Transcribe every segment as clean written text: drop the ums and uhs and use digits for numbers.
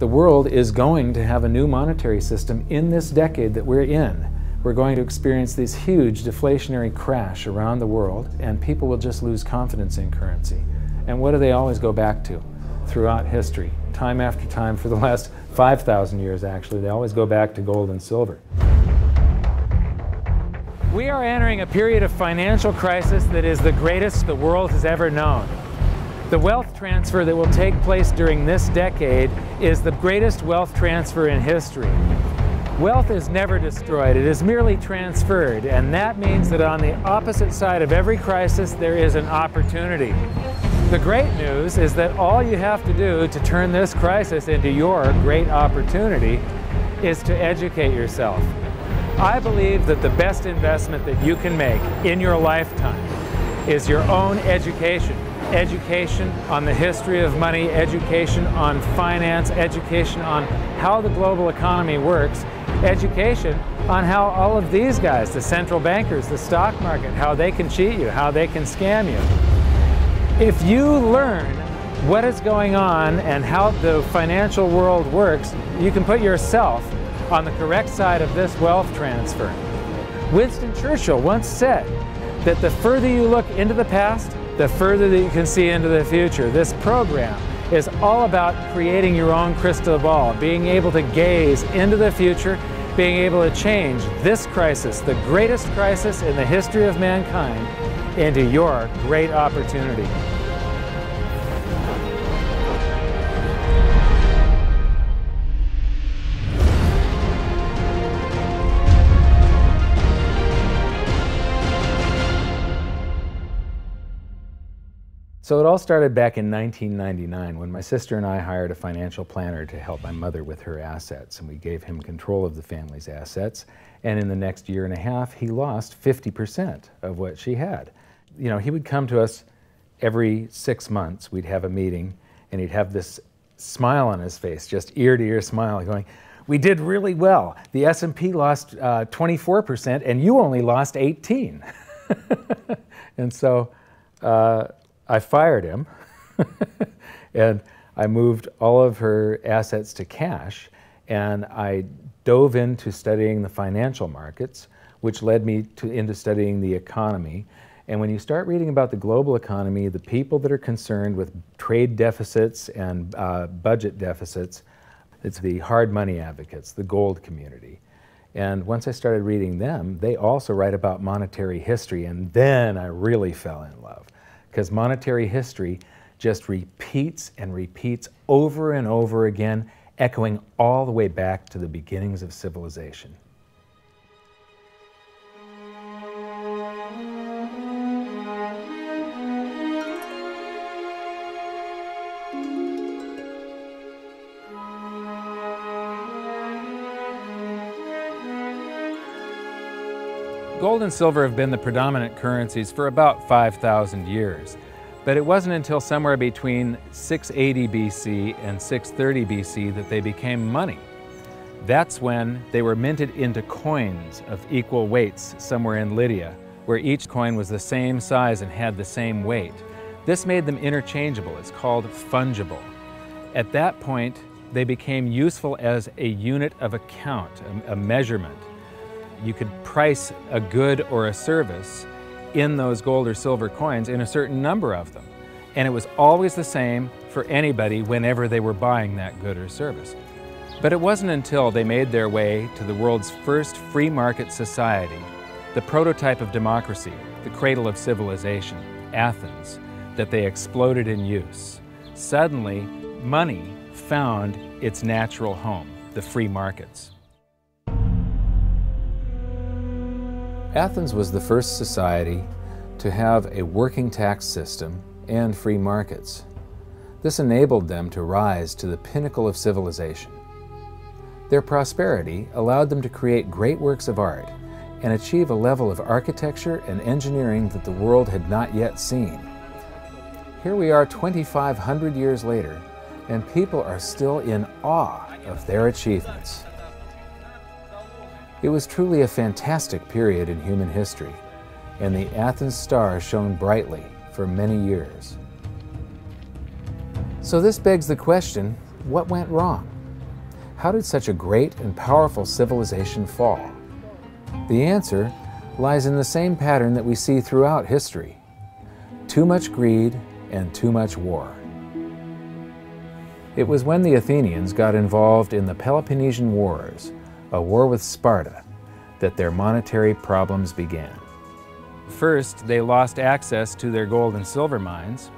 The world is going to have a new monetary system in this decade that we're in. We're going to experience this huge deflationary crash around the world, and people will just lose confidence in currency. And what do they always go back to throughout history? Time after time, for the last 5,000 years actually, they always go back to gold and silver. We are entering a period of financial crisis that is the greatest the world has ever known. The wealth transfer that will take place during this decade is the greatest wealth transfer in history. Wealth is never destroyed, it is merely transferred, and that means that on the opposite side of every crisis there is an opportunity. The great news is that all you have to do to turn this crisis into your great opportunity is to educate yourself. I believe that the best investment that you can make in your lifetime is your own education. Education on the history of money, education on finance, education on how the global economy works, education on how all of these guys, the central bankers, the stock market, how they can cheat you, how they can scam you. If you learn what is going on and how the financial world works, you can put yourself on the correct side of this wealth transfer. Winston Churchill once said that the further you look into the past, the further that you can see into the future. This program is all about creating your own crystal ball, being able to gaze into the future, being able to change this crisis, the greatest crisis in the history of mankind, into your great opportunity. So it all started back in 1999 when my sister and I hired a financial planner to help my mother with her assets, and we gave him control of the family's assets, and in the next year and a half he lost 50% of what she had. You know, he would come to us every 6 months, we'd have a meeting, and he'd have this smile on his face, just ear-to-ear smile, going, "We did really well. The S&P lost 24% and you only lost 18." And so I fired him and I moved all of her assets to cash, and I dove into studying the financial markets, which led me into studying the economy. And when you start reading about the global economy, the people that are concerned with trade deficits and budget deficits, it's the hard money advocates, the gold community. And once I started reading them, they also write about monetary history, and then I really fell in love. Because monetary history just repeats and repeats over and over again, echoing all the way back to the beginnings of civilization. Gold and silver have been the predominant currencies for about 5,000 years, but it wasn't until somewhere between 680 BC and 630 BC that they became money. That's when they were minted into coins of equal weights somewhere in Lydia, where each coin was the same size and had the same weight. This made them interchangeable. It's called fungible. At that point, they became useful as a unit of account, a measurement. You could price a good or a service in those gold or silver coins in a certain number of them. And it was always the same for anybody whenever they were buying that good or service. But it wasn't until they made their way to the world's first free market society, the prototype of democracy, the cradle of civilization, Athens, that they exploded in use. Suddenly, money found its natural home, the free markets. Athens was the first society to have a working tax system and free markets. This enabled them to rise to the pinnacle of civilization. Their prosperity allowed them to create great works of art and achieve a level of architecture and engineering that the world had not yet seen. Here we are 2,500 years later, and people are still in awe of their achievements. It was truly a fantastic period in human history, and the Athens star shone brightly for many years. So this begs the question, what went wrong? How did such a great and powerful civilization fall? The answer lies in the same pattern that we see throughout history: too much greed and too much war. It was when the Athenians got involved in the Peloponnesian Wars, a war with Sparta, that their monetary problems began. First, they lost access to their gold and silver mines.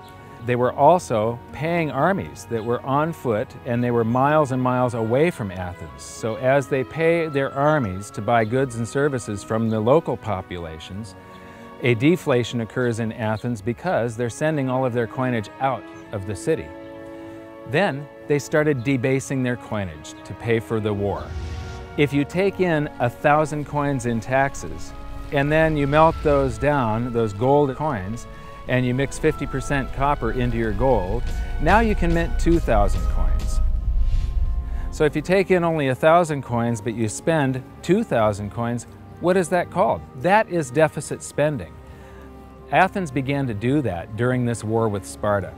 They were also paying armies that were on foot, and they were miles and miles away from Athens. So as they pay their armies to buy goods and services from the local populations, a deflation occurs in Athens because they're sending all of their coinage out of the city. Then they started debasing their coinage to pay for the war. If you take in 1,000 coins in taxes, and then you melt those down, those gold coins, and you mix 50% copper into your gold, now you can mint 2,000 coins. So if you take in only 1,000 coins, but you spend 2,000 coins, what is that called? That is deficit spending. Athens began to do that during this war with Sparta.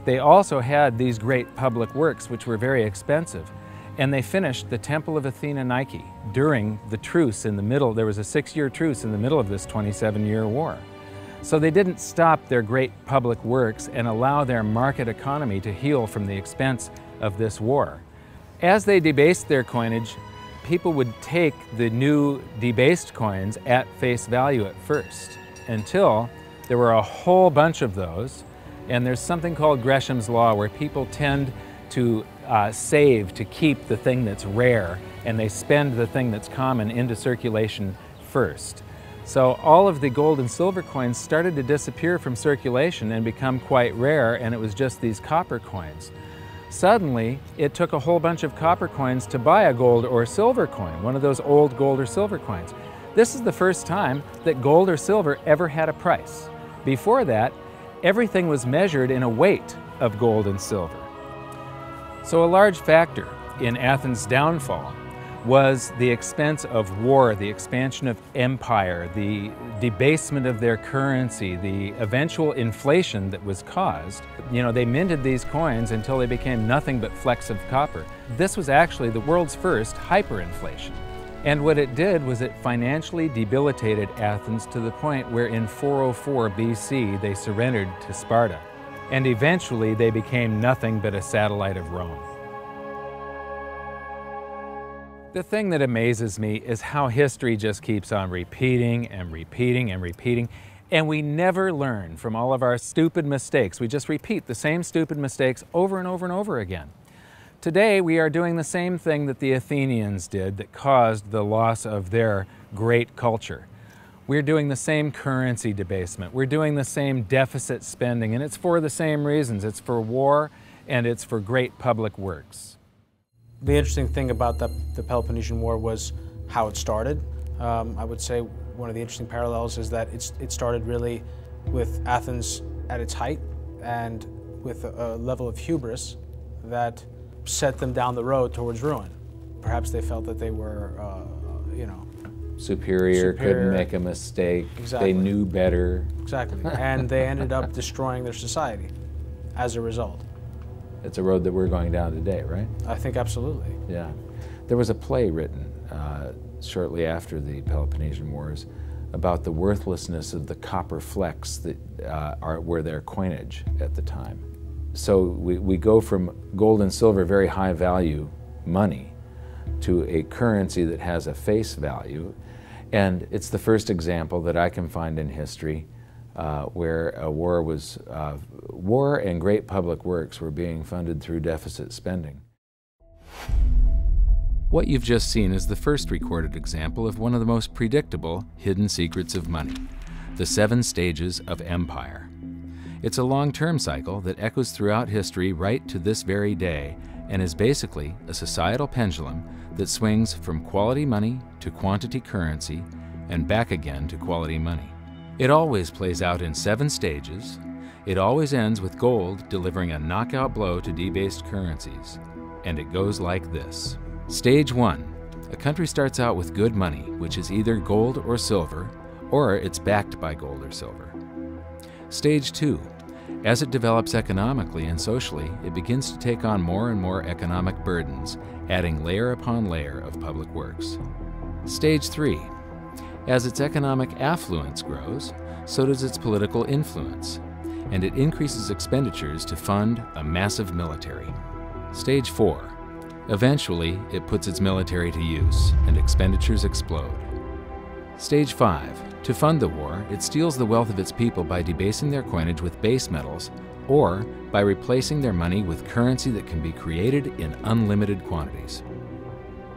They also had these great public works, which were very expensive, and they finished the Temple of Athena Nike during the truce in the middle. There was a 6-year truce in the middle of this 27-year war. So they didn't stop their great public works and allow their market economy to heal from the expense of this war. As they debased their coinage, people would take the new debased coins at face value at first, until there were a whole bunch of those. And there's something called Gresham's Law, where people tend to save to keep the thing that's rare, and they spend the thing that's common into circulation first. So all of the gold and silver coins started to disappear from circulation and become quite rare, and it was just these copper coins. Suddenly, it took a whole bunch of copper coins to buy a gold or silver coin, one of those old gold or silver coins. This is the first time that gold or silver ever had a price. Before that, everything was measured in a weight of gold and silver. So a large factor in Athens' downfall was the expense of war, the expansion of empire, the debasement of their currency, the eventual inflation that was caused. You know, they minted these coins until they became nothing but flecks of copper. This was actually the world's first hyperinflation. And what it did was it financially debilitated Athens to the point where in 404 BC they surrendered to Sparta. And eventually they became nothing but a satellite of Rome. The thing that amazes me is how history just keeps on repeating and repeating and repeating, and we never learn from all of our stupid mistakes. We just repeat the same stupid mistakes over and over and over again. Today we are doing the same thing that the Athenians did that caused the loss of their great culture. We're doing the same currency debasement. We're doing the same deficit spending, and it's for the same reasons. It's for war and it's for great public works. The interesting thing about the Peloponnesian War was how it started. I would say one of the interesting parallels is that it started really with Athens at its height and with a level of hubris that set them down the road towards ruin. Perhaps they felt that they were, superior, couldn't make a mistake. Exactly. They knew better. Exactly. And they ended up destroying their society as a result. It's a road that we're going down today, right? I think absolutely. Yeah. There was a play written shortly after the Peloponnesian Wars about the worthlessness of the copper flecks that were their coinage at the time. So we go from gold and silver, very high value money, to a currency that has a face value. And it's the first example that I can find in history where a war and great public works were being funded through deficit spending. What you've just seen is the first recorded example of one of the most predictable hidden secrets of money, the 7 stages of empire. It's a long-term cycle that echoes throughout history right to this very day and is basically a societal pendulum that swings from quality money to quantity currency and back again to quality money. It always plays out in 7 stages. It always ends with gold delivering a knockout blow to debased currencies. And it goes like this. Stage 1. A country starts out with good money, which is either gold or silver, or it's backed by gold or silver. Stage 2. As it develops economically and socially, it begins to take on more and more economic burdens, adding layer upon layer of public works. Stage 3. As its economic affluence grows, so does its political influence, and it increases expenditures to fund a massive military. Stage 4. Eventually, it puts its military to use, and expenditures explode. Stage 5. To fund the war, it steals the wealth of its people by debasing their coinage with base metals, or by replacing their money with currency that can be created in unlimited quantities.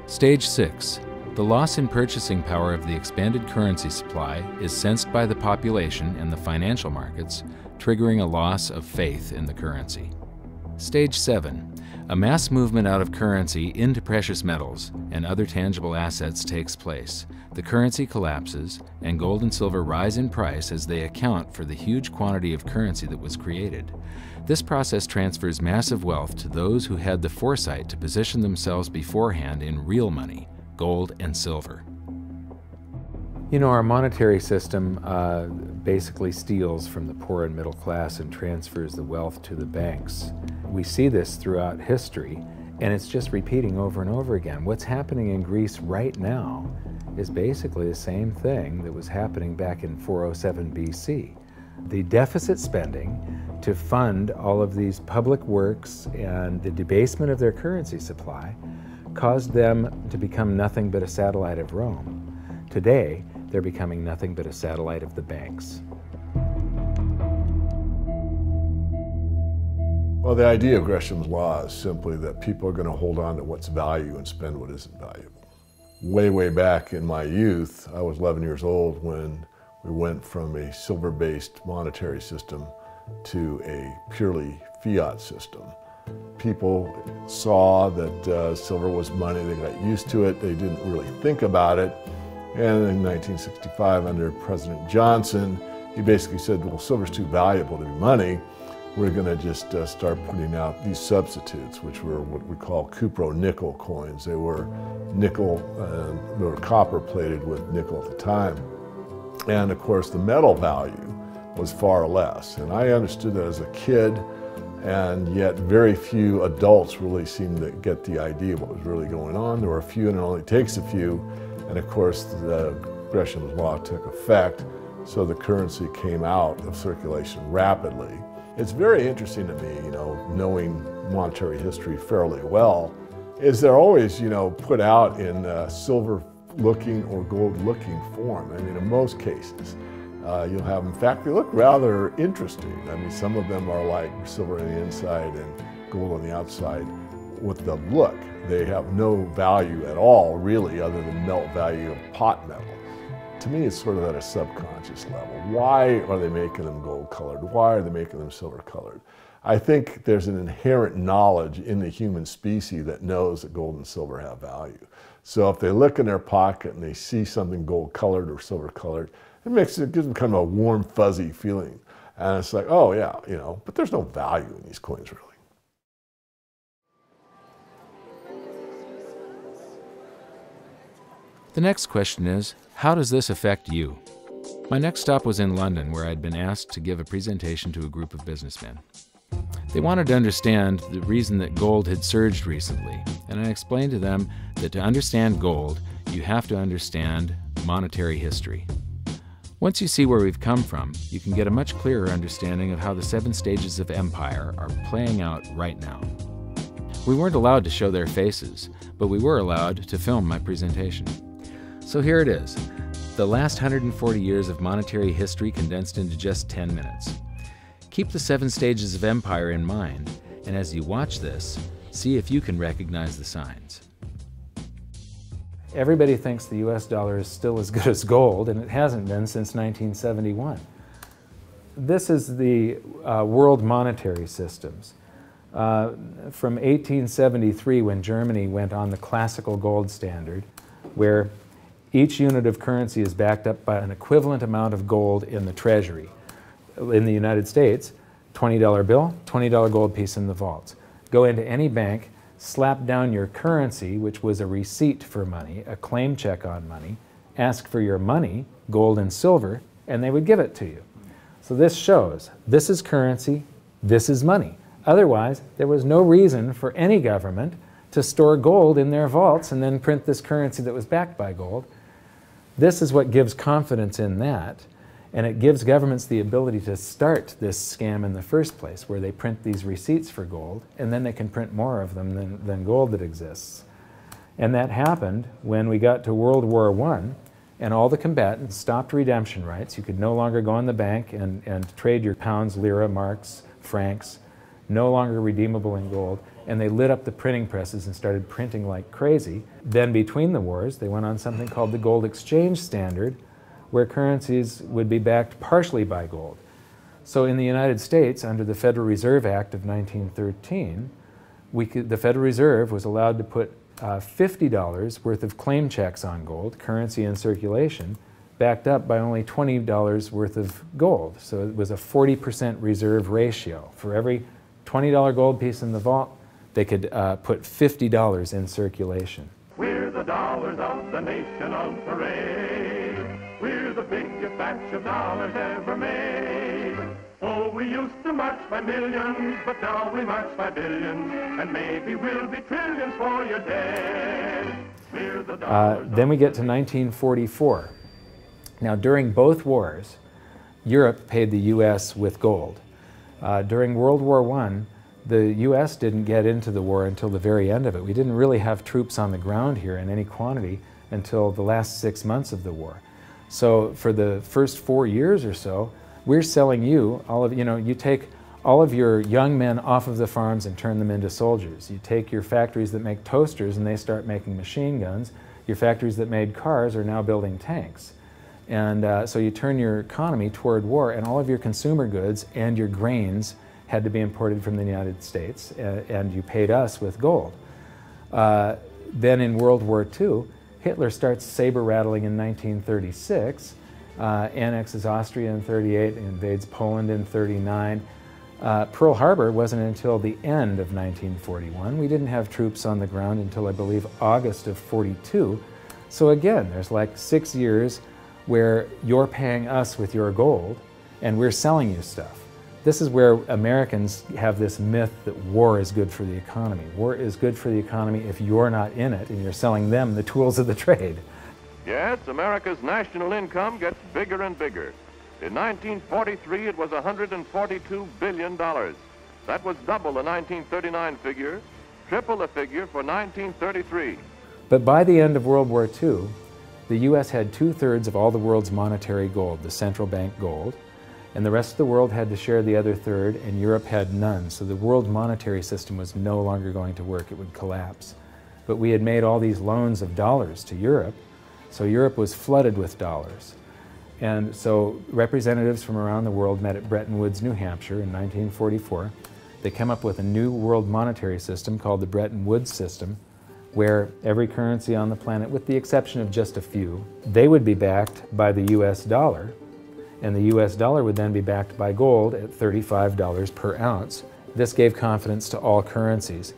Stage 6. The loss in purchasing power of the expanded currency supply is sensed by the population and the financial markets, triggering a loss of faith in the currency. Stage 7. A mass movement out of currency into precious metals and other tangible assets takes place. The currency collapses, and gold and silver rise in price as they account for the huge quantity of currency that was created. This process transfers massive wealth to those who had the foresight to position themselves beforehand in real money, gold and silver. You know, our monetary system basically steals from the poor and middle class and transfers the wealth to the banks. We see this throughout history, and it's just repeating over and over again. What's happening in Greece right now is basically the same thing that was happening back in 407 BC. The deficit spending to fund all of these public works and the debasement of their currency supply caused them to become nothing but a satellite of Rome. Today, they're becoming nothing but a satellite of the banks. Well, the idea of Gresham's law is simply that people are going to hold on to what's value and spend what isn't valuable. Way back in my youth, I was 11 years old when we went from a silver-based monetary system to a purely fiat system. People saw that silver was money, they got used to it, they didn't really think about it. And in 1965, under President Johnson, he basically said, well, silver's too valuable to be money. We're going to just start putting out these substitutes, which were what we call cupro-nickel coins. They were nickel, they were copper plated with nickel at the time. And of course, the metal value was far less. And I understood that as a kid, and yet very few adults really seemed to get the idea of what was really going on. There were a few, and it only takes a few. And of course, the Gresham's law took effect, so the currency came out of circulation rapidly. It's very interesting to me, you know, knowing monetary history fairly well, is they're always, you know, put out in silver-looking or gold-looking form. I mean, in most cases, you'll have, in fact, they look rather interesting. I mean, some of them are like silver on the inside and gold on the outside with the look. They have no value at all, really, other than melt value of pot metal. To me, it's sort of at a subconscious level. Why are they making them gold-colored? Why are they making them silver-colored? I think there's an inherent knowledge in the human species that knows that gold and silver have value. So if they look in their pocket and they see something gold-colored or silver-colored, it gives them kind of a warm, fuzzy feeling. And it's like, oh yeah, you know, but there's no value in these coins, really. The next question is, how does this affect you? My next stop was in London, where I'd been asked to give a presentation to a group of businessmen. They wanted to understand the reason that gold had surged recently, and I explained to them that to understand gold, you have to understand monetary history. Once you see where we've come from, you can get a much clearer understanding of how the 7 stages of empire are playing out right now. We weren't allowed to show their faces, but we were allowed to film my presentation. So here it is, the last 140 years of monetary history condensed into just 10 minutes. Keep the 7 stages of empire in mind, and as you watch this, see if you can recognize the signs. Everybody thinks the US dollar is still as good as gold, and it hasn't been since 1971. This is the world monetary systems. From 1873, when Germany went on the classical gold standard, where each unit of currency is backed up by an equivalent amount of gold in the treasury. In the United States, $20 bill, $20 gold piece in the vaults. Go into any bank, slap down your currency, which was a receipt for money, a claim check on money, ask for your money, gold and silver, and they would give it to you. So this shows this is currency, this is money. Otherwise, there was no reason for any government to store gold in their vaults and then print this currency that was backed by gold. This is what gives confidence in that, and it gives governments the ability to start this scam in the first place, where they print these receipts for gold, and then they can print more of them than gold that exists. And that happened when we got to World War I, and all the combatants stopped redemption rights. You could no longer go in the bank and trade your pounds, lira, marks, francs, no longer redeemable in gold, and they lit up the printing presses and started printing like crazy. Then between the wars, they went on something called the gold exchange standard, where currencies would be backed partially by gold. So in the United States, under the Federal Reserve Act of 1913, the Federal Reserve was allowed to put $50 worth of claim checks on gold, currency in circulation, backed up by only $20 worth of gold. So it was a 40% reserve ratio. For every $20 gold piece in the vault, they could put $50 in circulation. We're the dollars of the nation on parade. We're the biggest batch of dollars ever made. Oh, we used to march by millions, but now we march by billions, and maybe we'll be trillions for your dead. We're the dollars. Then we get to 1944. Now, during both wars, Europe paid the U.S. with gold. During World War I, the U.S. didn't get into the war until the very end of it. We didn't really have troops on the ground here in any quantity until the last 6 months of the war. So for the first 4 years or so, we're selling you all of, you take all of your young men off of the farms and turn them into soldiers. You take your factories that make toasters and they start making machine guns. Your factories that made cars are now building tanks. And so you turn your economy toward war, and all of your consumer goods and your grains had to be imported from the United States, and you paid us with gold. Then in World War II, Hitler starts saber rattling in 1936, annexes Austria in 38, invades Poland in 39. Pearl Harbor wasn't until the end of 1941. We didn't have troops on the ground until, I believe, August of 42. So again, there's like 6 years where you're paying us with your gold and we're selling you stuff. This is where Americans have this myth that war is good for the economy. War is good for the economy if you're not in it and you're selling them the tools of the trade. Yes, America's national income gets bigger and bigger. In 1943, it was $142 billion. That was double the 1939 figure, triple the figure for 1933. But by the end of World War II, the U.S. had 2/3 of all the world's monetary gold, the central bank gold, and the rest of the world had to share the other third, and Europe had none. So the world monetary system was no longer going to work. It would collapse. But we had made all these loans of dollars to Europe, so Europe was flooded with dollars. And so representatives from around the world met at Bretton Woods, New Hampshire in 1944. They came up with a new world monetary system called the Bretton Woods system, where every currency on the planet, with the exception of just a few, they would be backed by the US dollar, and the US dollar would then be backed by gold at $35 per ounce. This gave confidence to all currencies.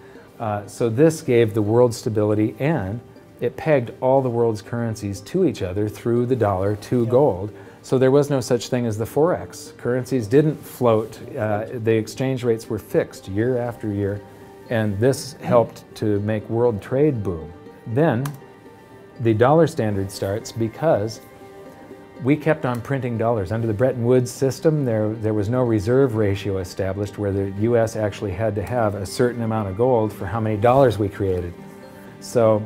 So this gave the world stability, and it pegged all the world's currencies to each other through the dollar to gold. So there was no such thing as the Forex. Currencies didn't float. The exchange rates were fixed year after year, and this helped to make world trade boom. Then the dollar standard starts because we kept on printing dollars. Under the Bretton Woods system, there was no reserve ratio established where the US actually had to have a certain amount of gold for how many dollars we created. So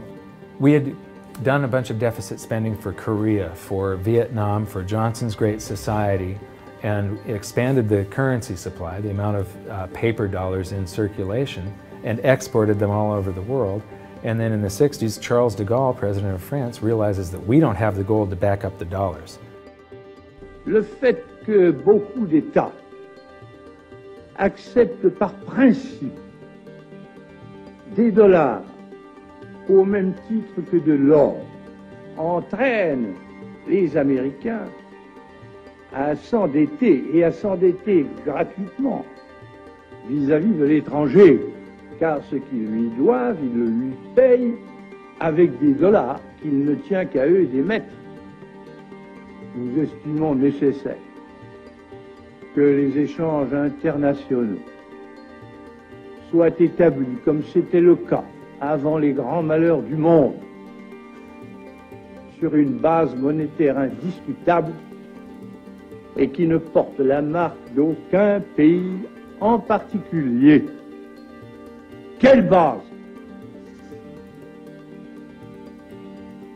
we had done a bunch of deficit spending for Korea, for Vietnam, for Johnson's Great Society, and expanded the currency supply, the amount of paper dollars in circulation, and exported them all over the world. And then in the 60s, Charles de Gaulle, president of France, realizes that we don't have the gold to back up the dollars. Le fait que beaucoup d'États acceptent par principe des dollars au même titre que de l'or entraîne les Américains à s'endetter, et à s'endetter gratuitement vis-à-vis de l'étranger, car ce qu'ils lui doivent, ils le lui payent avec des dollars qu'il ne tient qu'à eux d'émettre. Nous estimons nécessaire que les échanges internationaux soient établis comme c'était le cas avant les grands malheurs du monde, sur une base monétaire indiscutable et qui ne porte la marque d'aucun pays en particulier. Quelle base?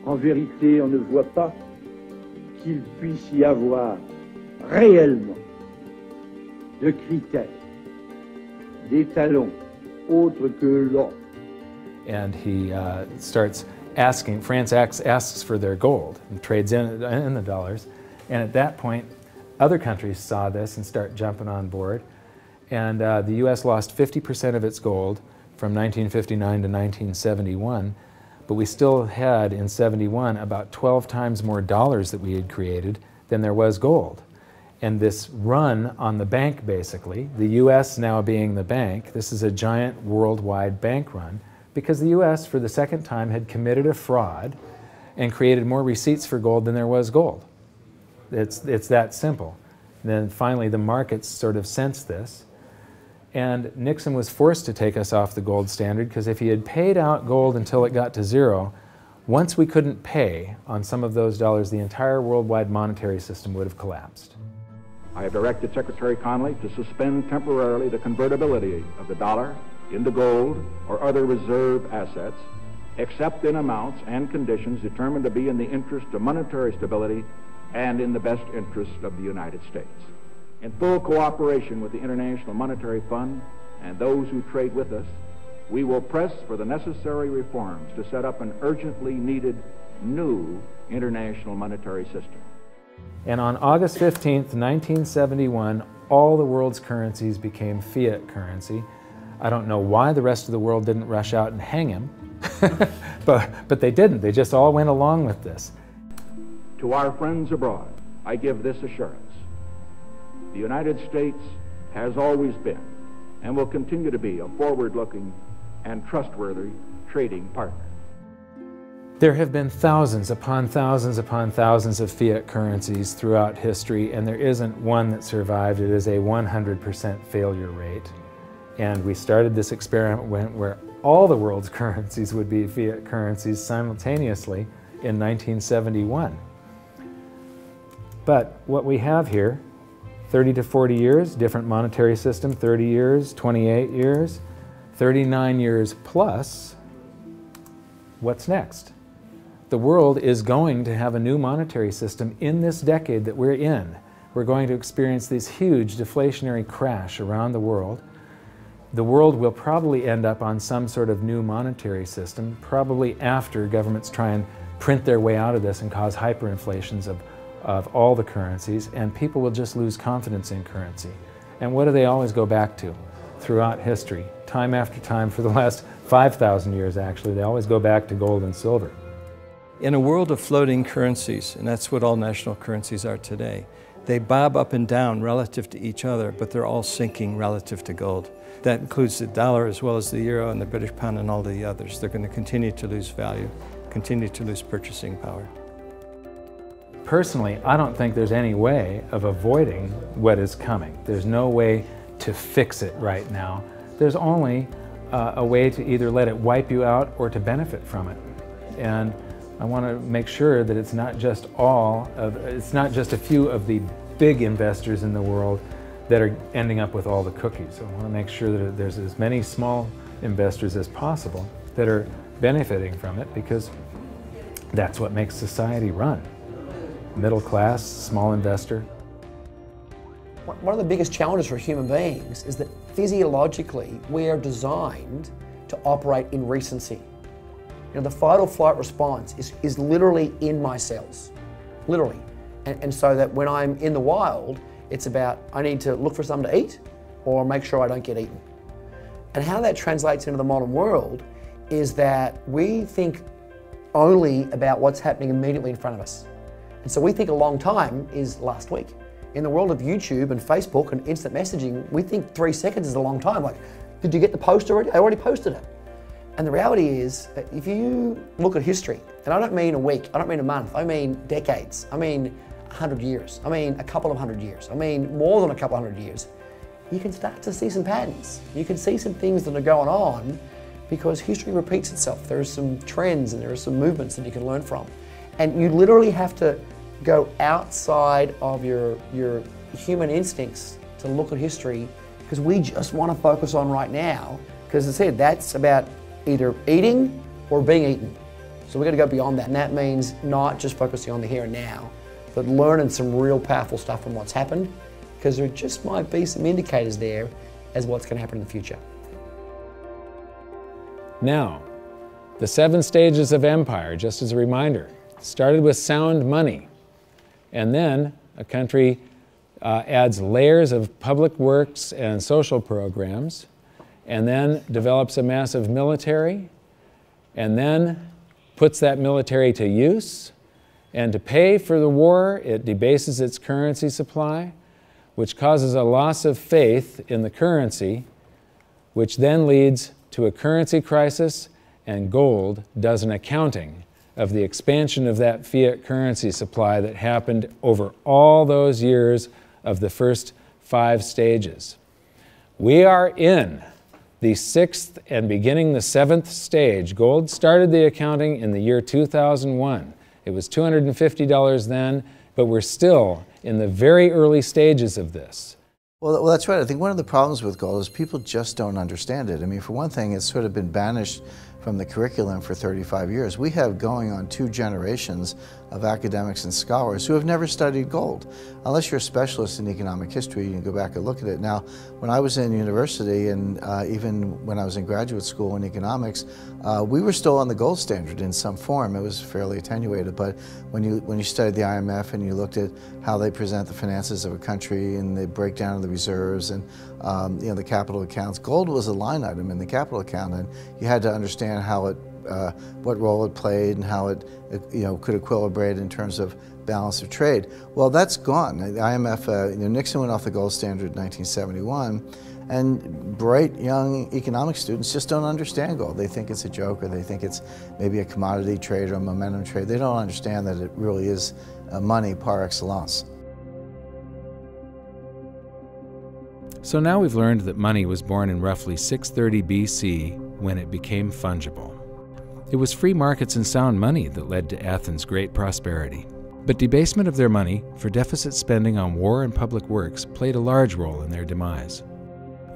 En vérité, on ne voit pas qu'il puisse y avoir réellement de critères, d'étalons autres que l'or. And he starts asking, France asks for their gold and trades in the dollars. And at that point, other countries saw this and start jumping on board. And the U.S. lost 50% of its gold from 1959 to 1971. But we still had, in 71, about 12 times more dollars that we had created than there was gold. And this run on the bank, basically, the U.S. now being the bank, this is a giant worldwide bank run, because the U.S., for the second time, had committed a fraud and created more receipts for gold than there was gold. It's that simple. And then finally, the markets sort of sensed this. And Nixon was forced to take us off the gold standard, because if he had paid out gold until it got to zero, once we couldn't pay on some of those dollars, the entire worldwide monetary system would have collapsed. I have directed Secretary Connally to suspend temporarily the convertibility of the dollar into gold or other reserve assets, except in amounts and conditions determined to be in the interest of monetary stability and in the best interest of the United States. In full cooperation with the International Monetary Fund and those who trade with us, we will press for the necessary reforms to set up an urgently needed new international monetary system. And on August 15th, 1971, all the world's currencies became fiat currency. I don't know why the rest of the world didn't rush out and hang him, but they didn't. They just all went along with this. To our friends abroad, I give this assurance. The United States has always been and will continue to be a forward-looking and trustworthy trading partner. There have been thousands upon thousands upon thousands of fiat currencies throughout history, and there isn't one that survived. It is a 100% failure rate. And we started this experiment where all the world's currencies would be fiat currencies simultaneously in 1971. But what we have here, 30 to 40 years, different monetary system, 30 years, 28 years, 39 years plus, what's next? The world is going to have a new monetary system in this decade that we're in. We're going to experience this huge deflationary crash around the world. The world will probably end up on some sort of new monetary system, probably after governments try and print their way out of this and cause hyperinflations of all the currencies, and people will just lose confidence in currency. And what do they always go back to throughout history? Time after time, for the last 5,000 years actually, they always go back to gold and silver. In a world of floating currencies, and that's what all national currencies are today, they bob up and down relative to each other, but they're all sinking relative to gold. That includes the dollar as well as the euro and the British pound and all the others. They're going to continue to lose value, continue to lose purchasing power. Personally, I don't think there's any way of avoiding what is coming. There's no way to fix it right now. There's only a way to either let it wipe you out or to benefit from it. And I want to make sure that it's not just a few of the big investors in the world that are ending up with all the cookies. I want to make sure that there's as many small investors as possible that are benefiting from it, because that's what makes society run. Middle class, small investor. One of the biggest challenges for human beings is that physiologically we are designed to operate in recency. You know, the fight or flight response is literally in my cells, literally. And so that when I'm in the wild, it's about I need to look for something to eat or make sure I don't get eaten. And how that translates into the modern world is that we think only about what's happening immediately in front of us. And so we think a long time is last week. In the world of YouTube and Facebook and instant messaging, we think 3 seconds is a long time. Like, did you get the post already? I already posted it. And the reality is, if you look at history, and I don't mean a week, I don't mean a month, I mean decades, I mean 100 years, I mean a couple of 100 years, I mean more than a couple of 100 years, you can start to see some patterns. You can see some things that are going on because history repeats itself. There are some trends and there are some movements that you can learn from. And you literally have to go outside of your human instincts to look at history, because we just want to focus on right now, because as I said, that's about either eating or being eaten. So we've got to go beyond that, and that means not just focusing on the here and now, but learning some real powerful stuff from what's happened, because there just might be some indicators there as what's going to happen in the future. Now, the 7 stages of empire, just as a reminder, started with sound money, and then a country adds layers of public works and social programs, and then develops a massive military, and then puts that military to use, and to pay for the war, it debases its currency supply, which causes a loss of faith in the currency, which then leads to a currency crisis, and gold does an accounting of the expansion of that fiat currency supply that happened over all those years of the first 5 stages. We are in the 6th and beginning the 7th stage. Gold started the accounting in the year 2001. It was $250 then, but we're still in the very early stages of this. Well, that's right. I think one of the problems with gold is people just don't understand it. I mean, for one thing, it's sort of been banished from the curriculum for 35 years. We have going on 2 generations of academics and scholars who have never studied gold. Unless you're a specialist in economic history, you can go back and look at it. Now, when I was in university and even when I was in graduate school in economics, we were still on the gold standard in some form. It was fairly attenuated, but when you studied the IMF and you looked at how they present the finances of a country and the breakdown of the reserves and you know, the capital accounts, gold was a line item in the capital account, and you had to understand how it, what role it played and how it you know, could equilibrate in terms of balance of trade. Well, that's gone. The IMF, you know, Nixon went off the gold standard in 1971, and bright young economic students just don't understand gold. They think it's a joke, or they think it's maybe a commodity trade or a momentum trade. They don't understand that it really is money par excellence. So now we've learned that money was born in roughly 630 BC when it became fungible. It was free markets and sound money that led to Athens' great prosperity. But debasement of their money for deficit spending on war and public works played a large role in their demise.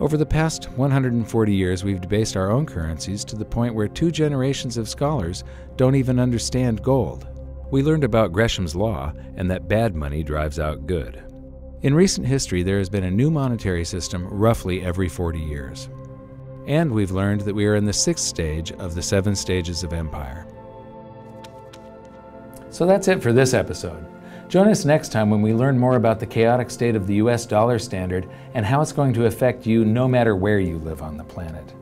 Over the past 140 years, we've debased our own currencies to the point where 2 generations of scholars don't even understand gold. We learned about Gresham's law and that bad money drives out good. In recent history, there has been a new monetary system roughly every 40 years. And we've learned that we are in the 6th stage of the 7 stages of empire. So that's it for this episode. Join us next time when we learn more about the chaotic state of the US dollar standard and how it's going to affect you no matter where you live on the planet.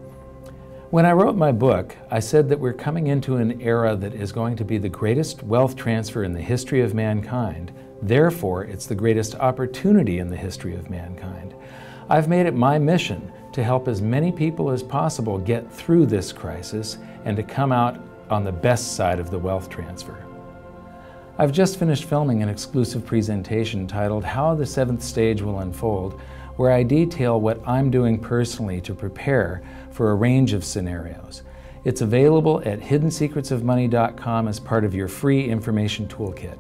When I wrote my book, I said that we're coming into an era that is going to be the greatest wealth transfer in the history of mankind. Therefore, it's the greatest opportunity in the history of mankind. I've made it my mission to help as many people as possible get through this crisis and to come out on the best side of the wealth transfer. I've just finished filming an exclusive presentation titled How the 7th Stage Will Unfold, where I detail what I'm doing personally to prepare for a range of scenarios. It's available at hiddensecretsofmoney.com as part of your free information toolkit.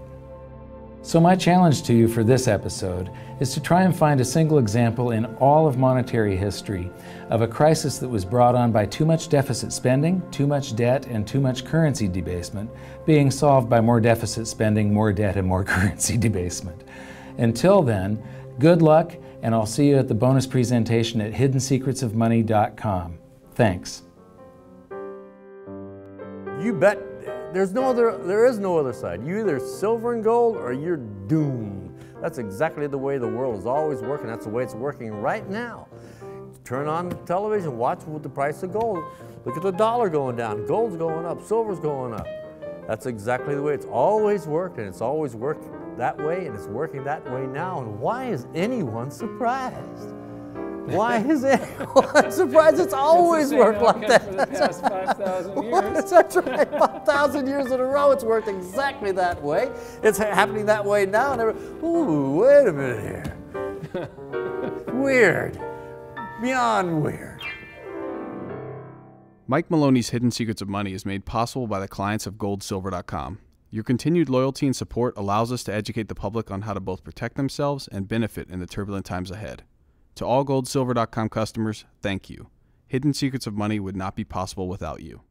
So my challenge to you for this episode is to try and find a single example in all of monetary history of a crisis that was brought on by too much deficit spending, too much debt, and too much currency debasement being solved by more deficit spending, more debt, and more currency debasement. Until then, good luck, and I'll see you at the bonus presentation at hiddensecretsofmoney.com. Thanks. You bet. There is no other side. You either silver and gold or you're doomed. That's exactly the way the world is always working. That's the way it's working right now. Turn on the television, watch with the price of gold. Look at the dollar going down. Gold's going up, silver's going up. That's exactly the way it's always worked, and it's always worked that way, and it's working that way now. And why is anyone surprised? Why is it? I'm surprised it's always worked like that. For the past 5,000 years. That's right, 5,000 years in a row, it's worked exactly that way. It's happening that way now. And ooh, wait a minute here. Weird. Beyond weird. Mike Maloney's Hidden Secrets of Money is made possible by the clients of goldsilver.com. Your continued loyalty and support allows us to educate the public on how to both protect themselves and benefit in the turbulent times ahead. To all goldsilver.com customers, thank you. Hidden Secrets of Money would not be possible without you.